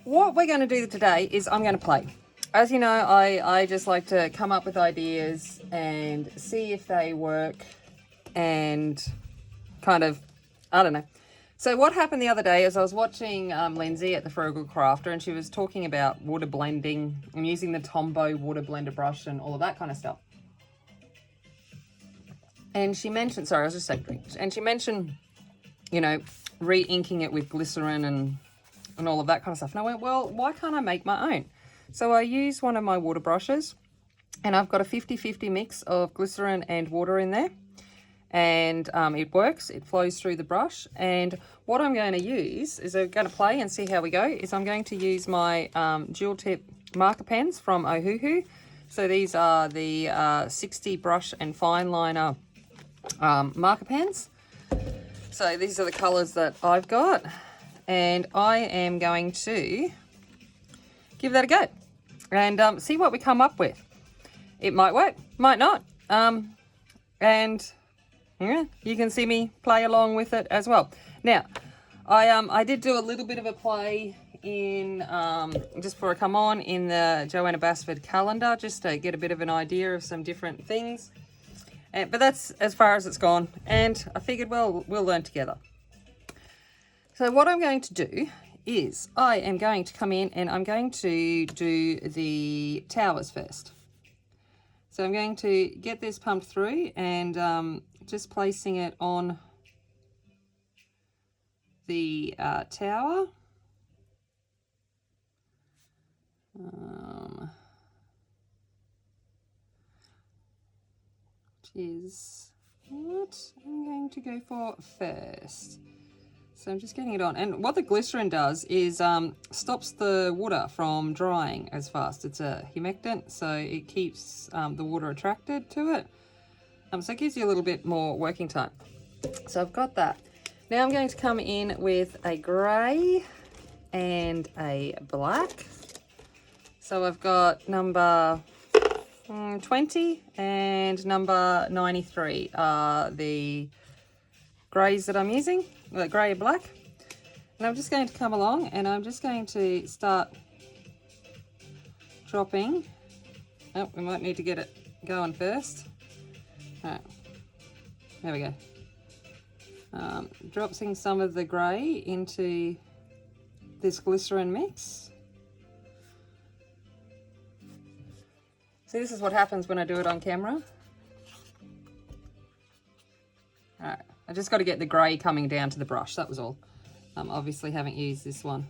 what we're going to do today is I'm going to play. As you know, I just like to come up with ideas and see if they work and kind of, I don't know. So what happened the other day is I was watching Lindsay at the Frugal Crafter, and she was talking about water blending and using the Tombow water blender brush and all of that kind of stuff. And she mentioned, sorry, I was just saying drink. And she mentioned, you know, re-inking it with glycerin and all of that kind of stuff. And I went, well, why can't I make my own? So I used one of my water brushes, and I've got a 50-50 mix of glycerin and water in there. And it works, it flows through the brush. And what I'm going to use is, I'm going to play and see how we go, is I'm going to use my dual tip marker pens from Ohuhu. So these are the 60 brush and fine liner marker pens. So these are the colors that I've got, and I am going to give that a go and see what we come up with. It might work, might not. And yeah, you can see me play along with it as well. Now, I did do a little bit of a play in, just before I come on, in the Joanna Basford calendar, just to get a bit of an idea of some different things. But that's as far as it's gone, and I figured, well, we'll learn together. So what I'm going to do is I am going to come in and I'm going to do the towers first. So I'm going to get this pumped through and just placing it on the tower. Which is what I'm going to go for first. So I'm just getting it on. And what the glycerin does is stops the water from drying as fast. It's a humectant, so it keeps the water attracted to it. So it gives you a little bit more working time. So I've got that. Now I'm going to come in with a grey and a black. So I've got number 20 and number 93 are the greys that I'm using, the grey and black. And I'm just going to come along and I'm just going to start dropping. Oh, we might need to get it going first. All right, there we go. Dropping some of the grey into this glycerin mix. See, this is what happens when I do it on camera. All right, I just got to get the grey coming down to the brush, that was all. Obviously haven't used this one.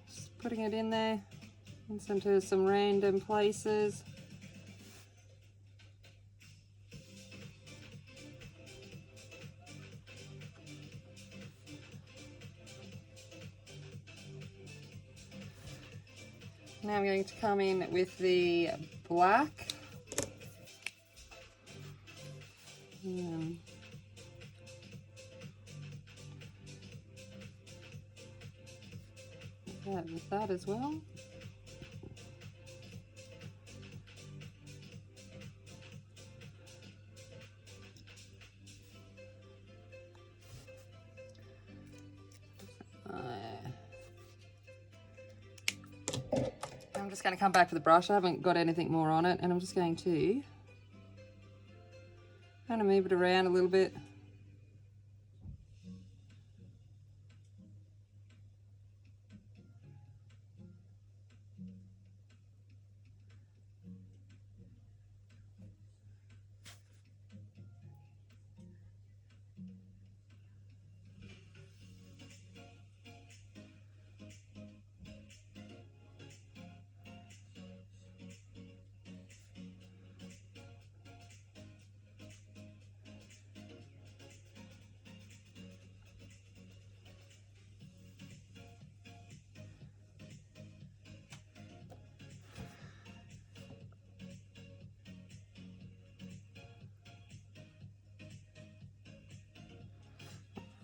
Just putting it in there, into some random places. Now I'm going to come in with the black. With that as well. I'm just going to come back to the brush. I haven't got anything more on it, and I'm just going to kind of move it around a little bit.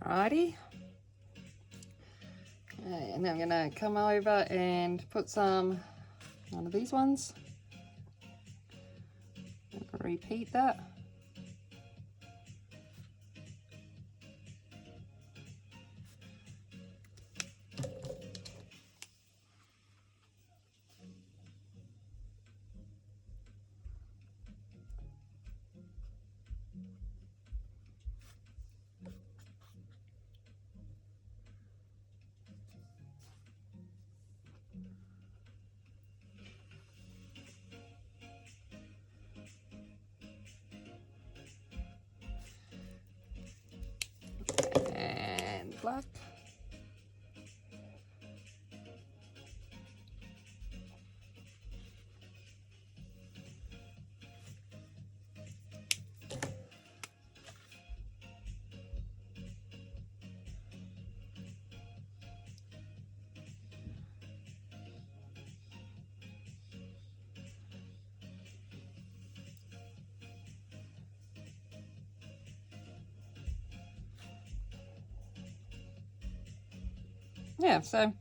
Alrighty. Okay, and now I'm going to come over and put one of these ones. Repeat that. black. Yeah, so I'm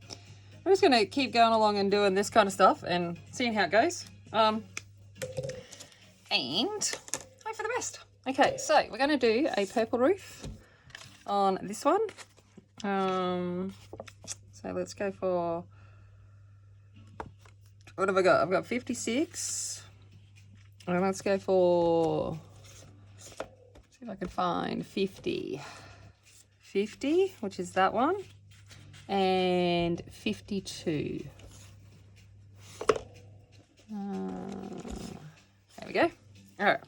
just going to keep going along and doing this kind of stuff and seeing how it goes. And hope for the best. Okay, so we're going to do a purple roof on this one. So let's go for, what have I got? I've got 56. And let's go for, see if I can find 50. 50, which is that one. And 52. There we go. All right.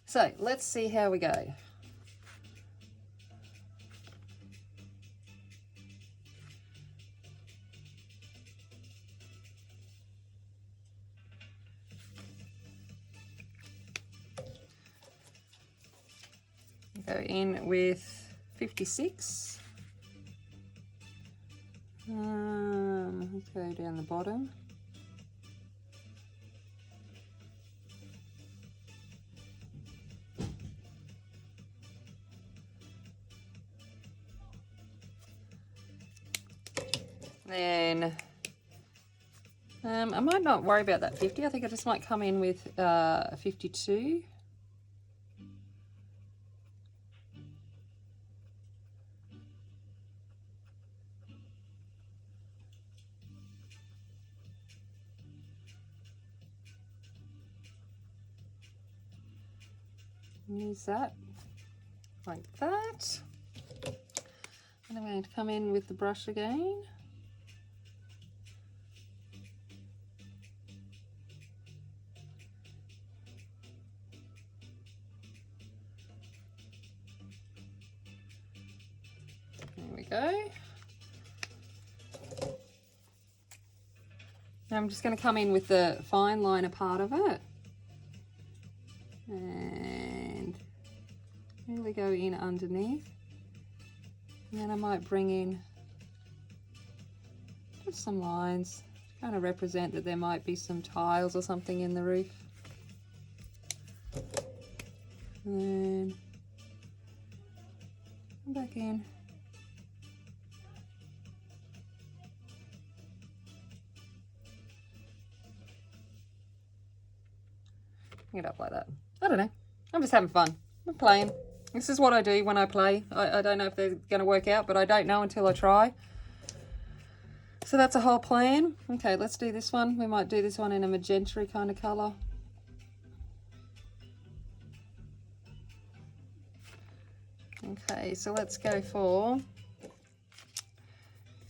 So let's see how we go. Go in with 56. Let's go down the bottom. Then I might not worry about that 50. I think I just might come in with 52. Use that like that. And I'm going to come in with the brush again. There we go. Now I'm just going to come in with the fine liner part of it. And really go in underneath. And then I might bring in just some lines to kind of represent that there might be some tiles or something in the roof. And then come back in. Bring it up like that. I don't know. I'm just having fun. I'm playing. This is what I do when I play. I don't know if they're going to work out, but I don't know until I try. So that's a whole plan. Okay, let's do this one. We might do this one in a magenta kind of colour. Okay, so let's go for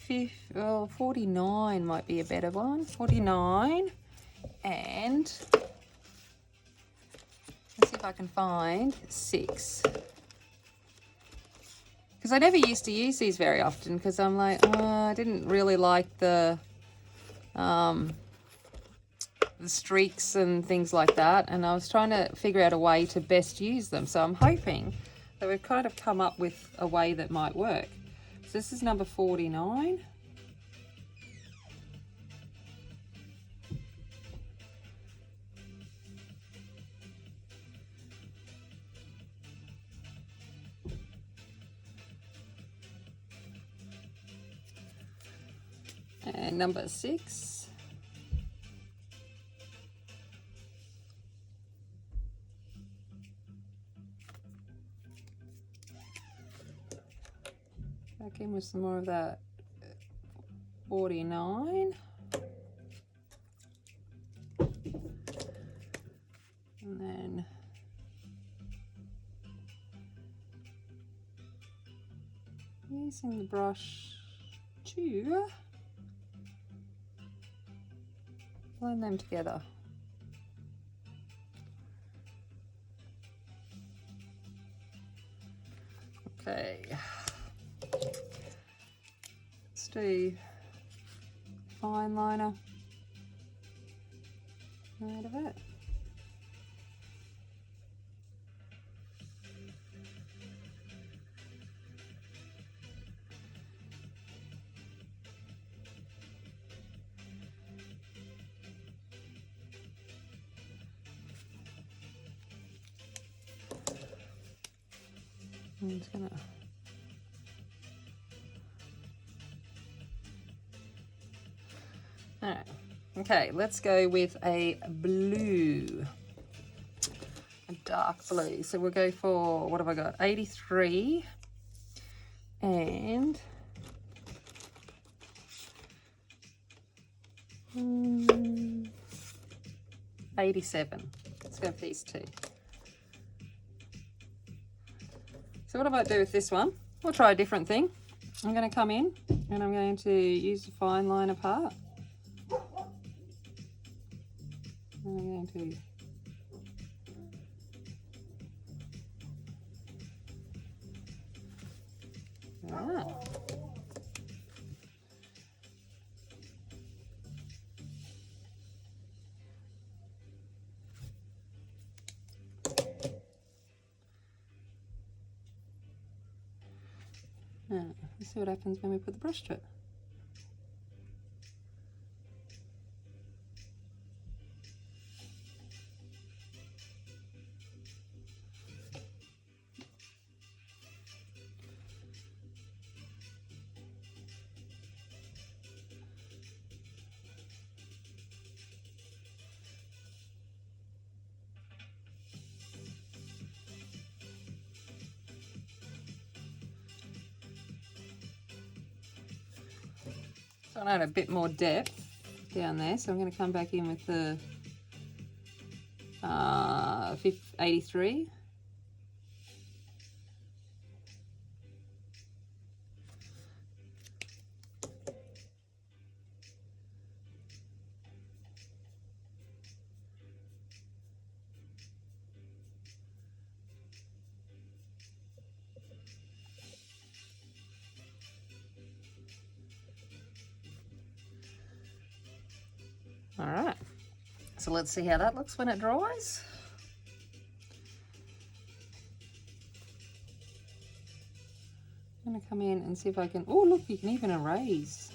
49 might be a better one. 49 and let's see if I can find 6. Because I never used to use these very often because I'm like, oh, I didn't really like the streaks and things like that. And I was trying to figure out a way to best use them. So I'm hoping that we've kind of come up with a way that might work. So this is number 49. And number 6. Back in with some more of that 49. And then using the brush to blend them together. Okay, do fine liner out of it. I'm just gonna all right. Okay, let's go with a blue, a dark blue. So we'll go for, what have I got? 83 and 87. Let's go for these two. So what I might do with this one, we'll try a different thing. I'm going to come in and I'm going to use the fine liner part. And I'm going to let's see what happens when we put the brush to it. So I need a bit more depth down there, so I'm going to come back in with the 83. All right, so let's see how that looks when it dries. I'm going to come in and see if I can, oh look, you can even erase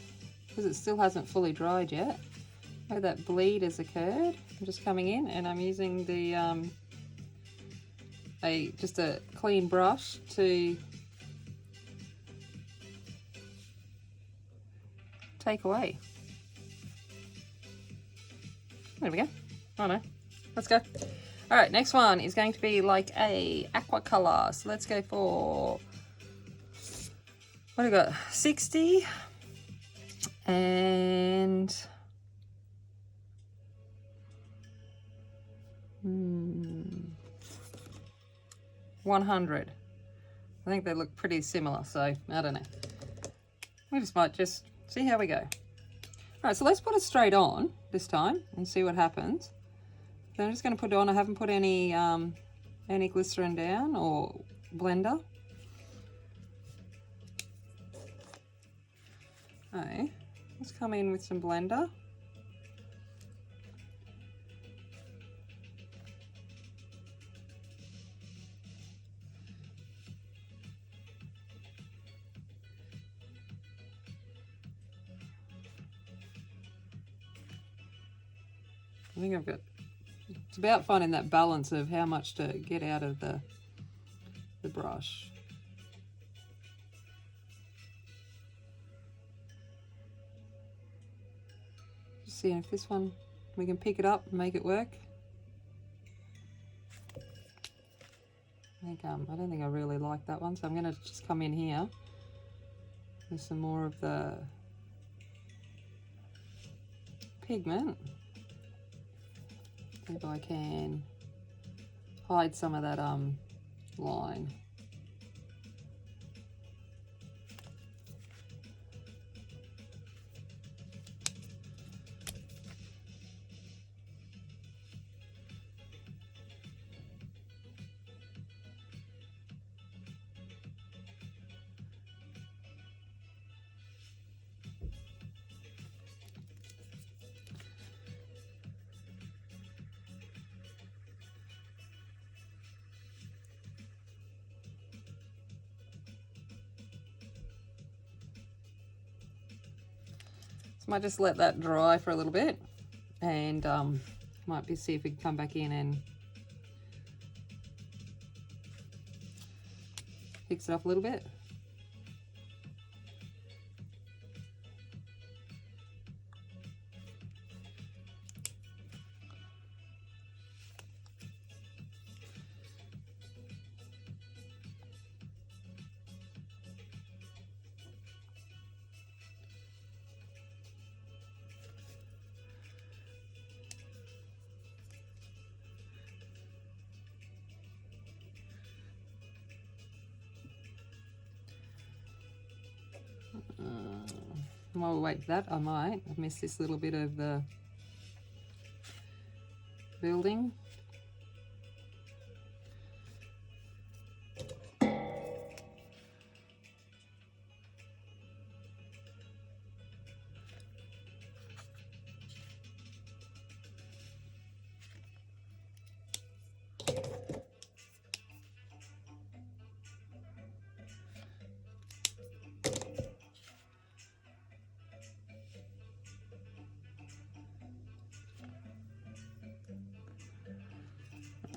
because it still hasn't fully dried yet. Where that bleed has occurred. I'm just coming in and I'm using the just a clean brush to take away. There we go. Oh no, let's go. All right, next one is going to be like a aqua color. So let's go for, what do we got? 60 and 100. I think they look pretty similar, so I don't know. We just might just see how we go. All right, so let's put it straight on this time and see what happens. So I'm just going to put it on. I haven't put any glycerin down or blender. Okay, let's come in with some blender. I think I've got, it's about finding that balance of how much to get out of the brush. Just seeing if this one, we can pick it up and make it work. I don't think I really like that one, so I'm going to just come in here with some more of the pigment. See if I can hide some of that line. So I might just let that dry for a little bit, and might be see if we can come back in and fix it up a little bit. While we wait for that, I might have missed this little bit of the building.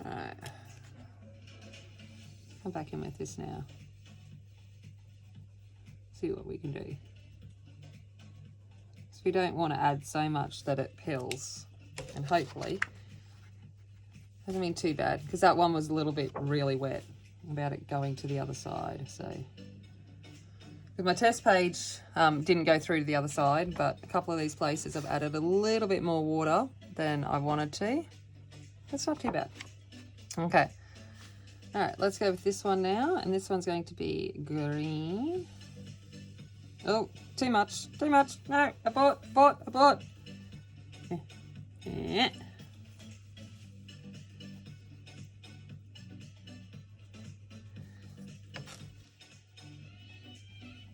Alright, come back in with this now. See what we can do. So we don't want to add so much that it pills, and hopefully hasn't been too bad, because that one was a little bit really wet about it going to the other side. So with my test page didn't go through to the other side, but a couple of these places I've added a little bit more water than I wanted to. That's not too bad. Okay, all right, let's go with this one now, and this one's going to be green. Oh, too much, no, abort. Yeah.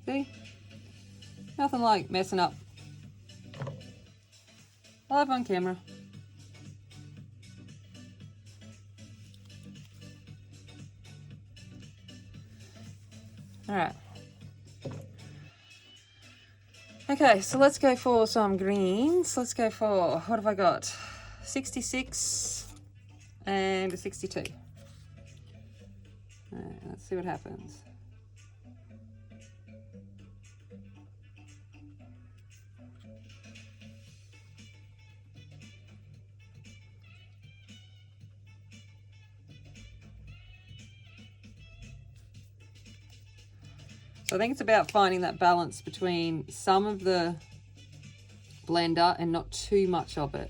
See, nothing like messing up live on camera. All right. Okay, so let's go for some greens. Let's go for, what have I got? 66 and a 62. All right, let's see what happens. So I think it's about finding that balance between some of the blender and not too much of it,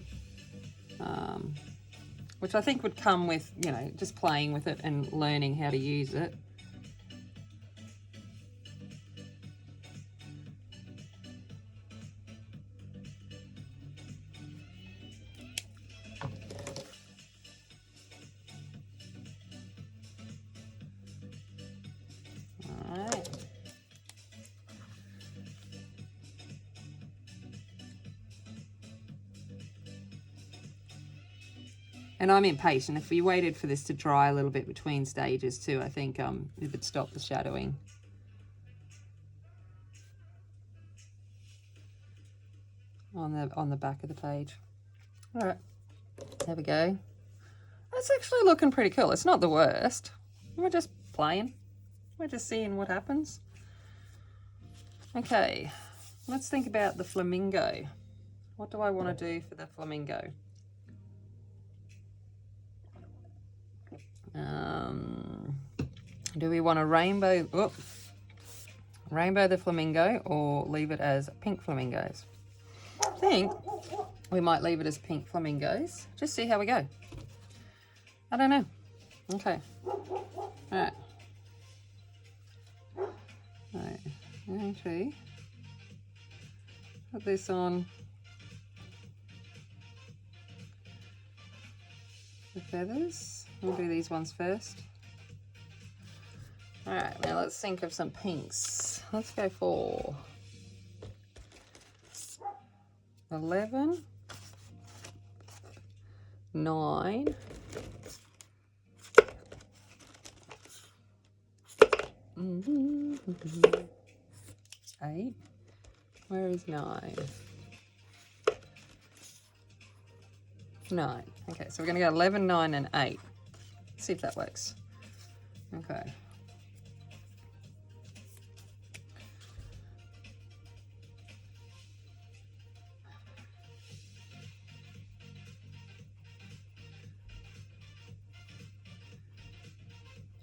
which I think would come with, you know, just playing with it and learning how to use it. And I'm impatient. If we waited for this to dry a little bit between stages too, I think it would stop the shadowing. On the back of the page. All right, there we go. That's actually looking pretty cool. It's not the worst. We're just playing. We're just seeing what happens. Okay, let's think about the flamingo. What do I want to do for the flamingo? Do we want a rainbow the flamingo, or leave it as pink flamingos? I think we might leave it as pink flamingos. Just see how we go. I don't know. Okay. All right. Okay. Put this on the feathers. We'll do these ones first. All right, now let's think of some pinks. Let's go for 11, 9, 8. Where is 9? 9. Okay, so we're going to go 11, 9, and 8. See if that works. Okay.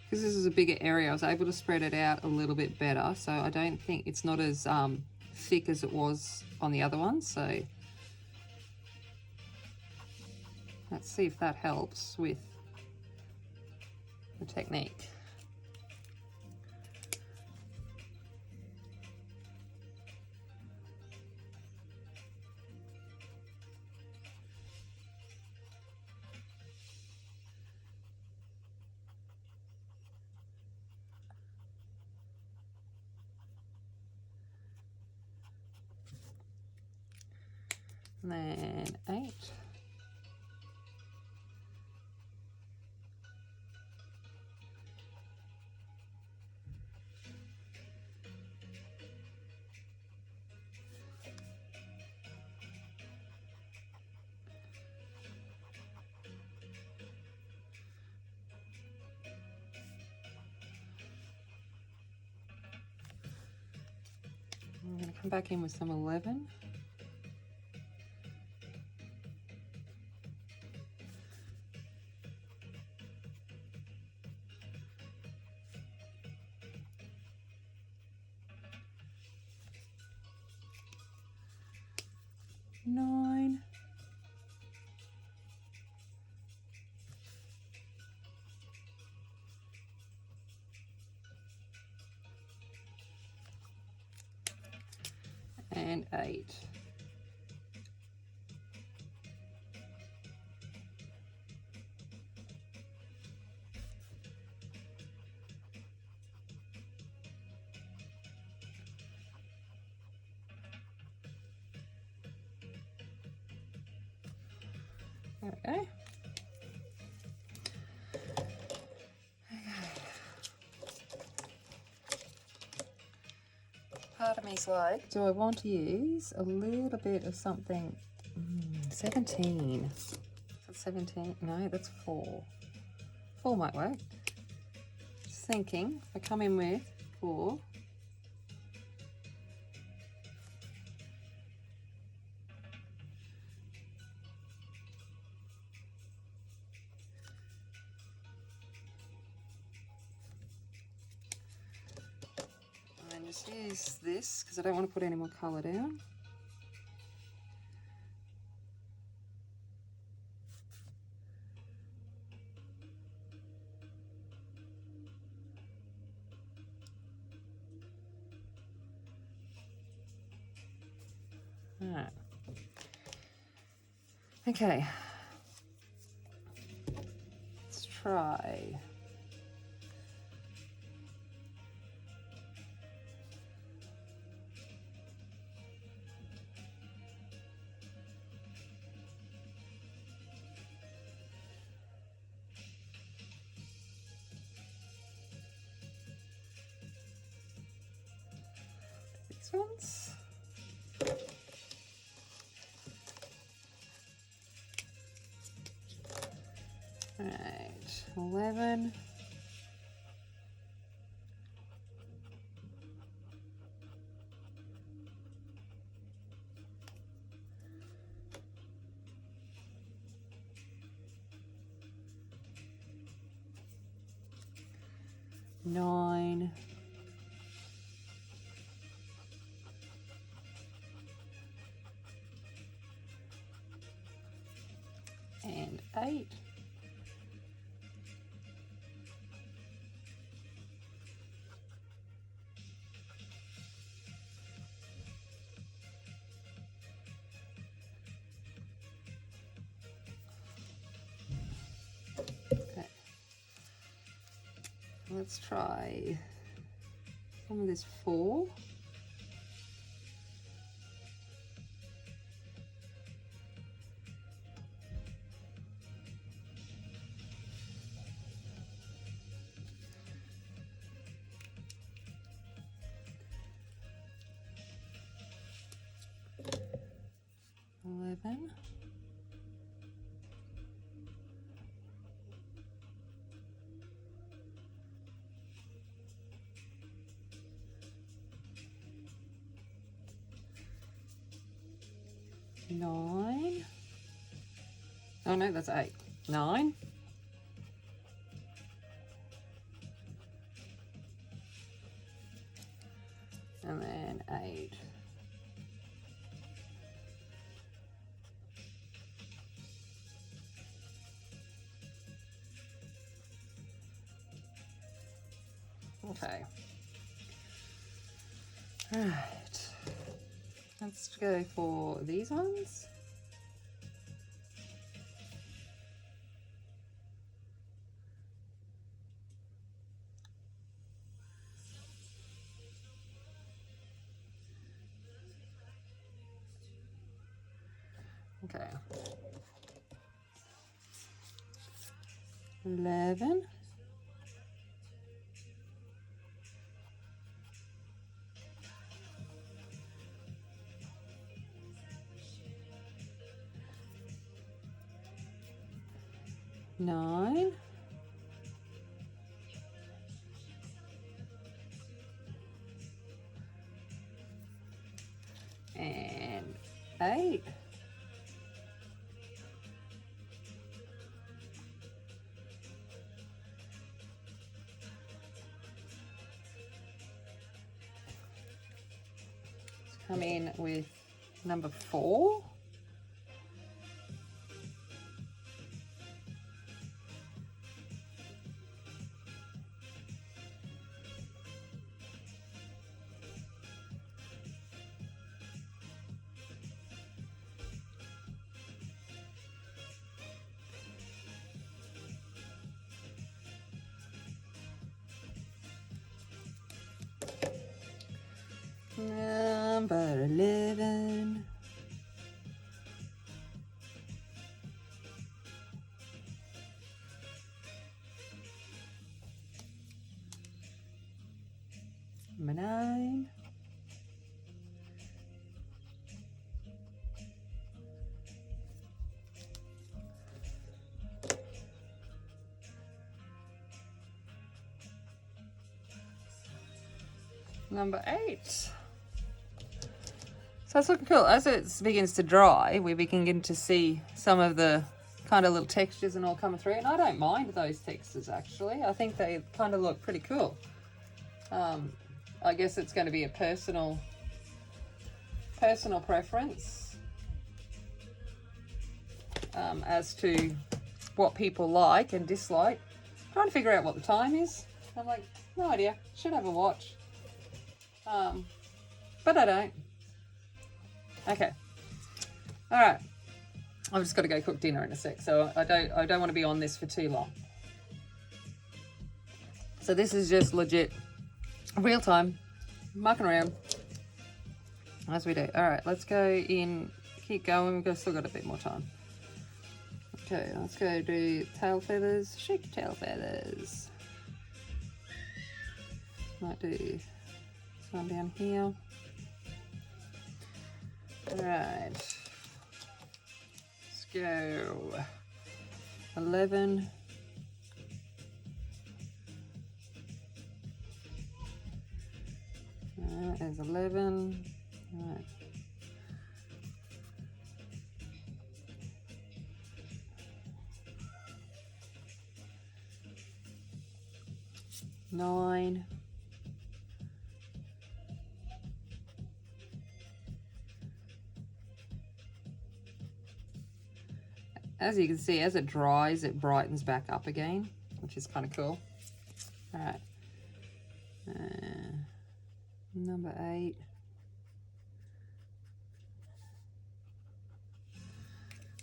Because this is a bigger area, I was able to spread it out a little bit better, so I don't think it's not as thick as it was on the other one. So let's see if that helps with the technique. And then 8. I'm going to come back in with some 11. Nine. And 8. Okay. Part of me's like, do I want to use a little bit of something? 17. Is that 17? No, that's 4. 4 might work. Just thinking, if I come in with 4. And just use this because I don't want to put any more colour down. Alright. Okay. Let's try. These ones. Alright, 11. Nine. And 8. Okay. Let's try some of this 4. 9. Oh no, that's 8. 9. And then 8. Okay. All right. Let's go for these ones. Okay. 11. 9. And 8. Let's come in with number 4. Number 11. Number 9. Number 8. So it's looking cool. As it begins to dry, we begin to see some of the kind of little textures and all coming through. And I don't mind those textures, actually. I think they kind of look pretty cool. I guess it's going to be a personal preference as to what people like and dislike. I'm trying to figure out what the time is. I'm like, no idea. Should have a watch. But I don't. Okay. All right. I've just got to go cook dinner in a sec, so I don't want to be on this for too long. So this is just legit real time, mucking around as we do. All right, let's go in, keep going. We've still got a bit more time. Okay, let's go do tail feathers, shake tail feathers. Might do this one down here. All right, let's go 11. There's 11. All right. Nine. As you can see, as it dries, it brightens back up again, which is kind of cool. All right. Number 8.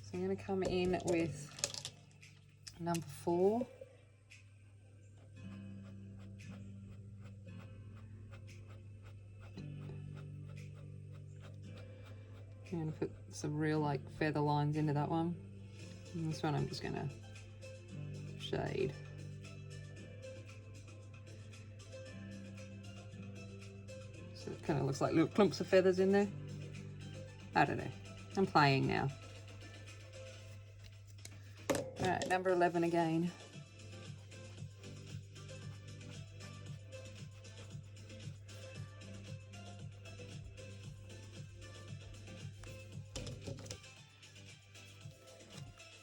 So I'm going to come in with number 4. I'm going to put some real like feather lines into that one. And this one I'm just going to shade. So it kind of looks like little clumps of feathers in there. I don't know. I'm playing now. Alright, number 11 again.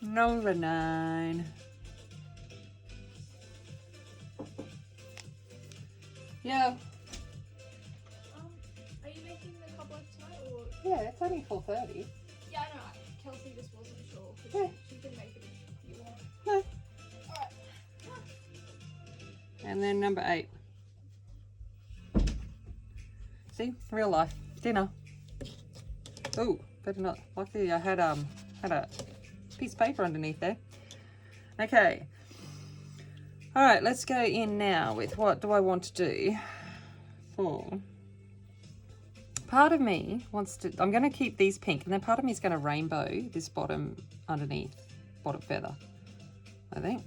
Number 9. Yeah. Are you making the cobweb tonight or? Yeah, it's only 4:30. Yeah, I know. Kelsey just wasn't sure. Yeah. She can make it if you want. No. Alright. And then number 8. See, real life dinner. Oh, better not. Luckily, I had a piece of paper underneath there. Okay. All right, let's go in now with what do I want to do for. Part of me wants to. I'm going to keep these pink, and then part of me is going to rainbow this bottom underneath, bottom feather. I think.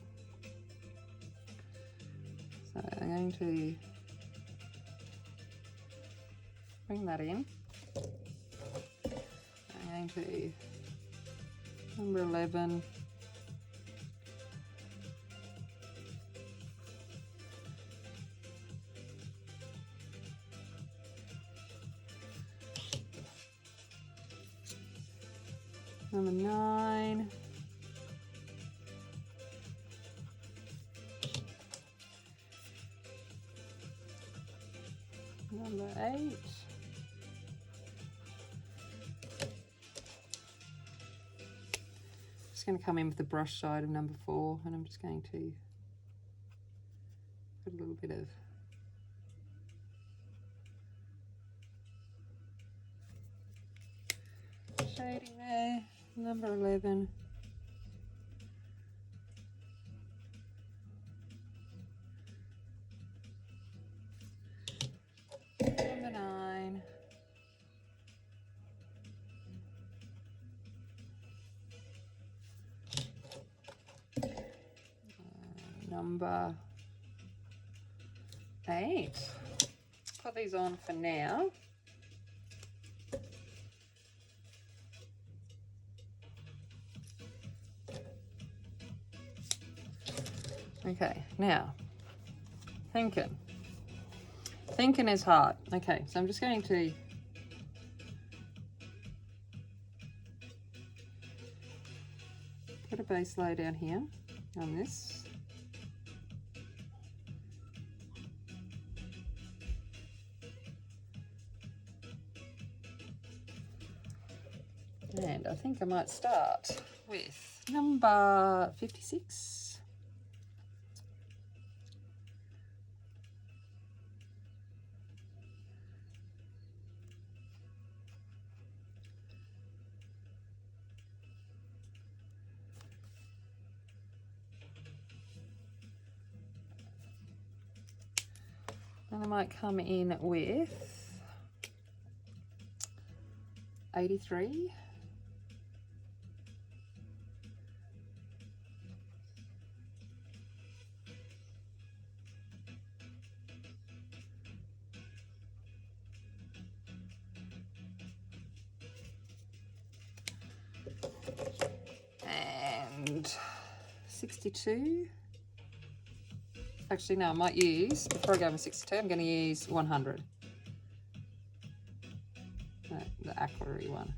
So I'm going to bring that in. I'm going to number 11. Number 9. Number 8. Just going to come in with the brush side of number 4, and I'm just going to put a little bit of shading there. Number 11. Number 9. Number 8. Put these on for now. Okay, now, thinking. Thinking is hard. Okay, so I'm just going to put a base layer down here on this. And I think I might start with number 56. And I might come in with 83. And 62. Actually, no, I might use, before I go with 62, I'm going to use 100. The aquarry one.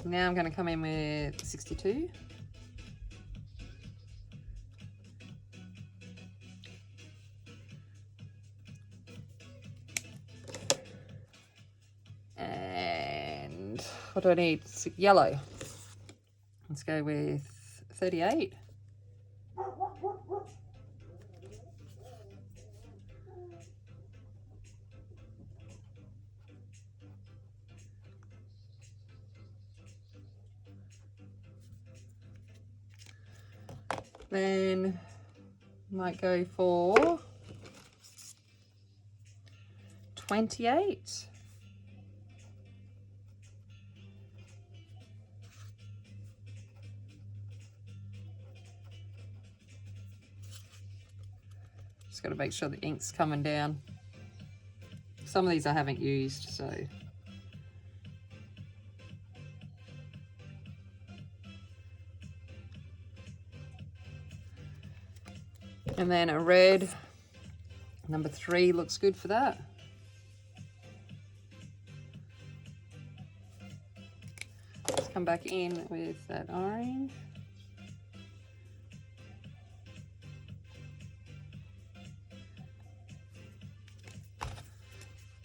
Now I'm going to come in with 62. And what do I need? Yellow. Let's go with 38. Then might go for 28. Just got to make sure the ink's coming down. Some of these I haven't used, so. And then a red, number 3 looks good for that. come back in with that orange.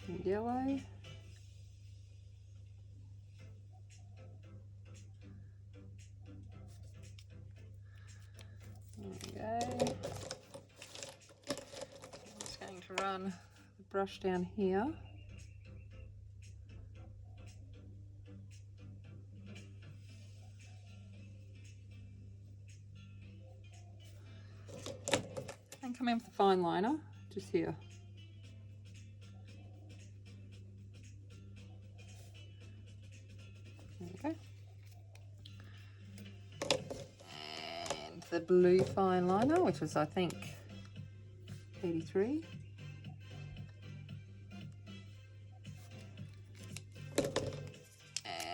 And yellow. There we go. I'm just going to run the brush down here. And come in with the fine liner, just here. There we go. And the blue fine liner, which was, I think, 83.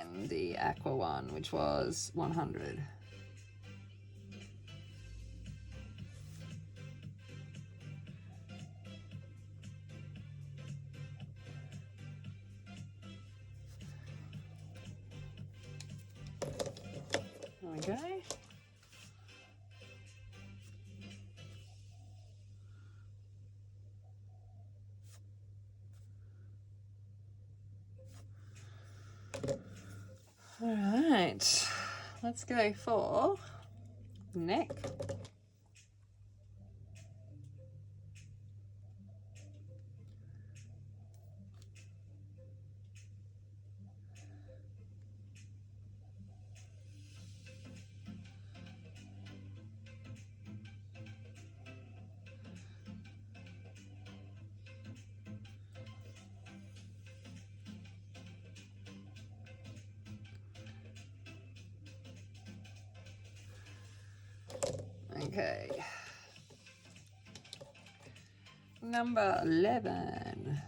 And the aqua one, which was 100. There we go. All right, let's go for neck. Okay. Number 11.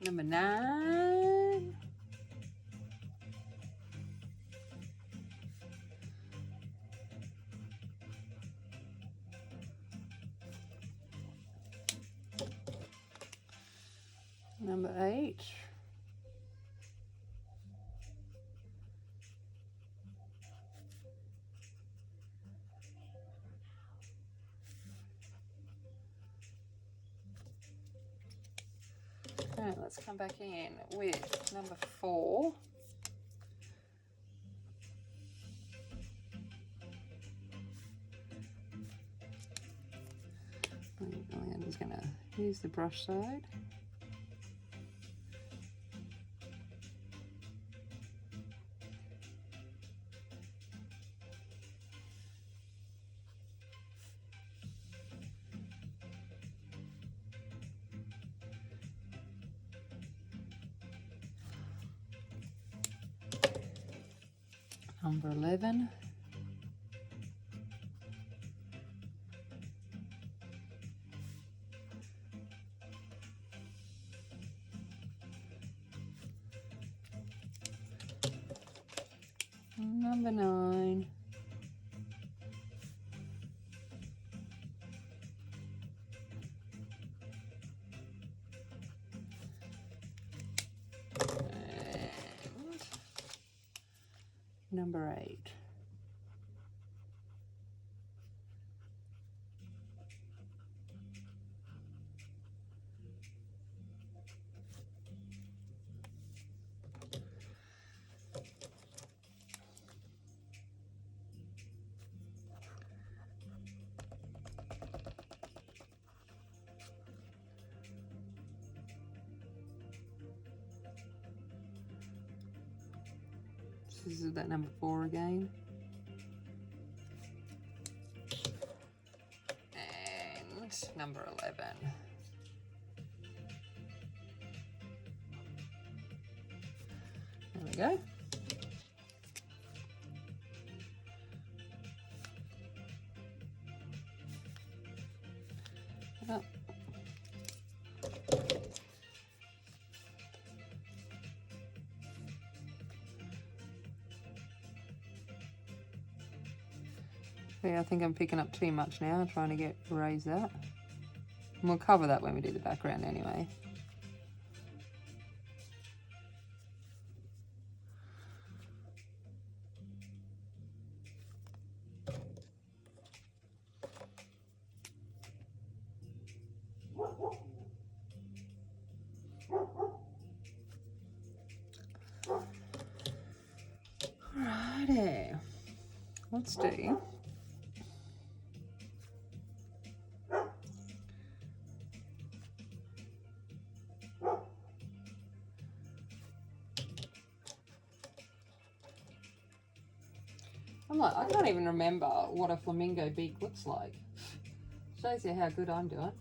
Number 9. Number 8. All right, let's come back in with number 4. I'm just going to use the brush side. Number 11. Number 9. And number 8. This is that number 4 again. And number 11. There we go. Oh. Yeah, I think I'm picking up too much now. I'm trying to raise that. And we'll cover that when we do the background anyway. Alrighty, let's do I can't even remember what a flamingo beak looks like. Shows you how good I'm doing.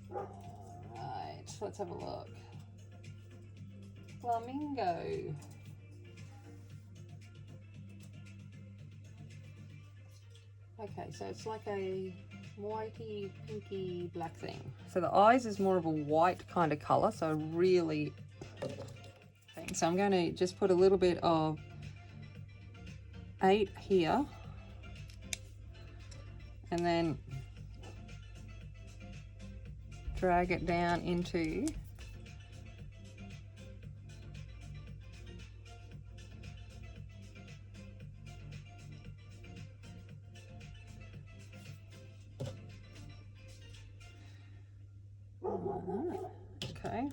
Right, let's have a look. Flamingo. Okay, so it's like a whitey, pinky, black thing. So the eyes is more of a white kind of color, so really thing. So I'm going to just put a little bit of 8 here, and then drag it down into okay,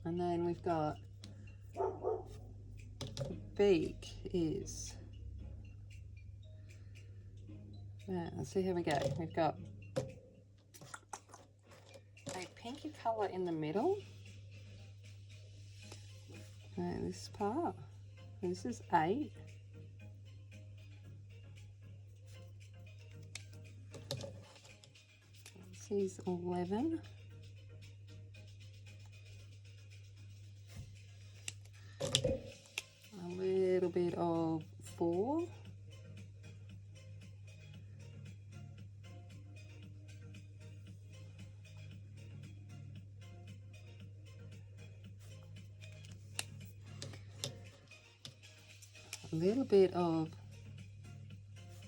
and then we've got the beak is let's see, here we go. We've got a pinky color in the middle. This part, this is 8. This is 11. A little bit of 4. A little bit of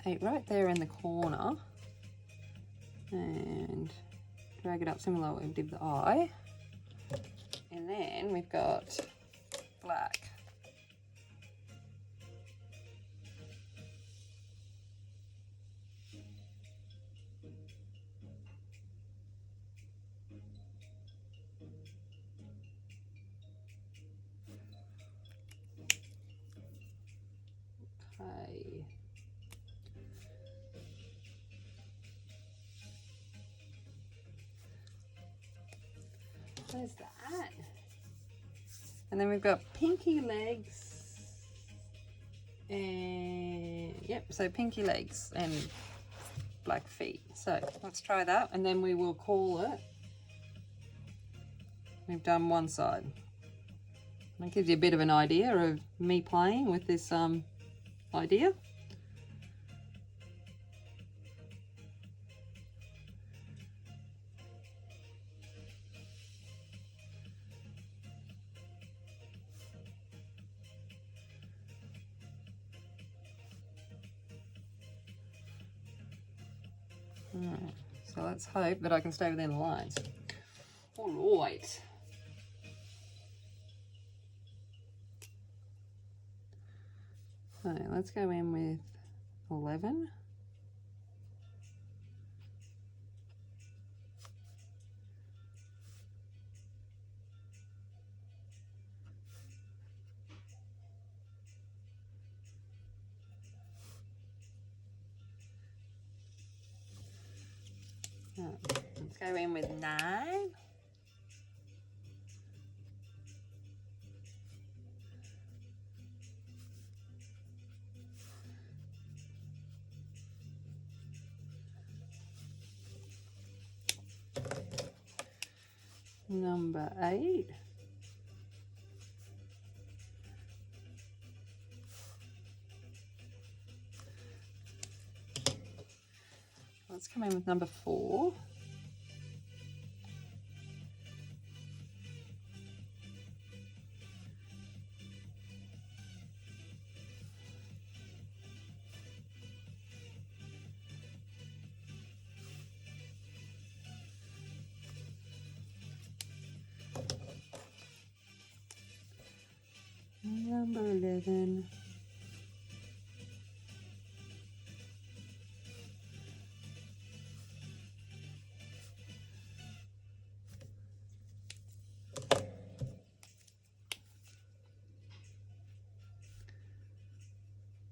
8 right there in the corner, and drag it up similar to we did the eye. And then we've got black. Okay. There's that. And then we've got pinky legs, and yep, so pinky legs and black feet. So let's try that, and then we will call it. We've done one side. That gives you a bit of an idea of me playing with this idea. Alright, so let's hope that I can stay within the lines. All right. So let's go in with 11. Let's go in with 9. Number 8. Let's come in with number 4. Number 11.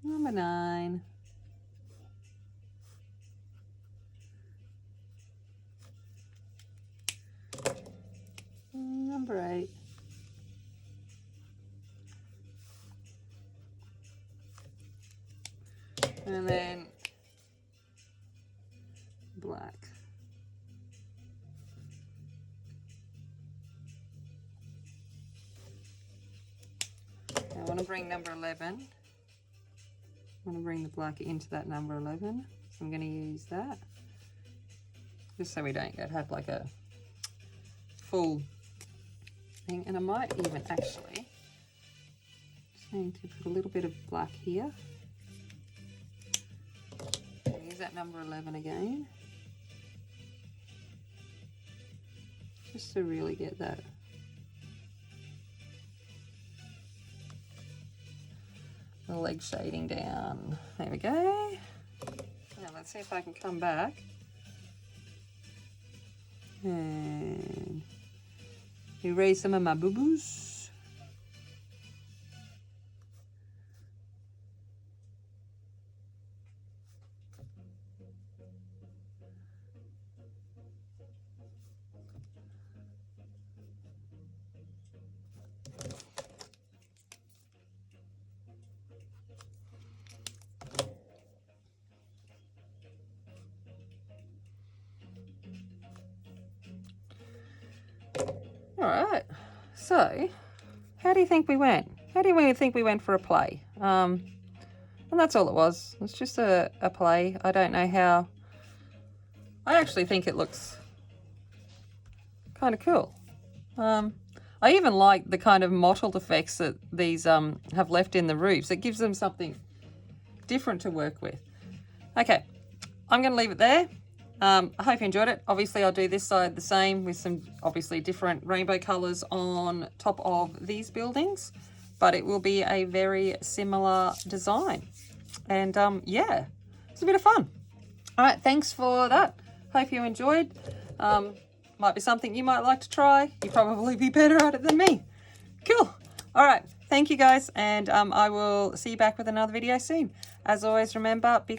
Number 9. Number 8. And then black. I want to bring number 11. I want to bring the black into that number 11. So I'm going to use that. Just so we don't have like a full thing. And I might even actually just going to put a little bit of black here. Use that number 11 again. Just to really get that the leg shading down. There we go. Now let's see if I can come back and erase some of my boo-boos. All right, so how do you think we went? How do you think we went for a play? And that's all it was. It's just a play. I don't know how. I actually think it looks kind of cool. I even like the kind of mottled effects that these have left in the roofs. It gives them something different to work with. Okay, I'm going to leave it there. I hope you enjoyed it. Obviously, I'll do this side the same with some obviously different rainbow colours on top of these buildings, but it will be a very similar design. And yeah, it's a bit of fun. All right, thanks for that. Hope you enjoyed. Might be something you might like to try. You'd probably be better at it than me. Cool. All right, thank you guys, and I will see you back with another video soon. As always, remember, big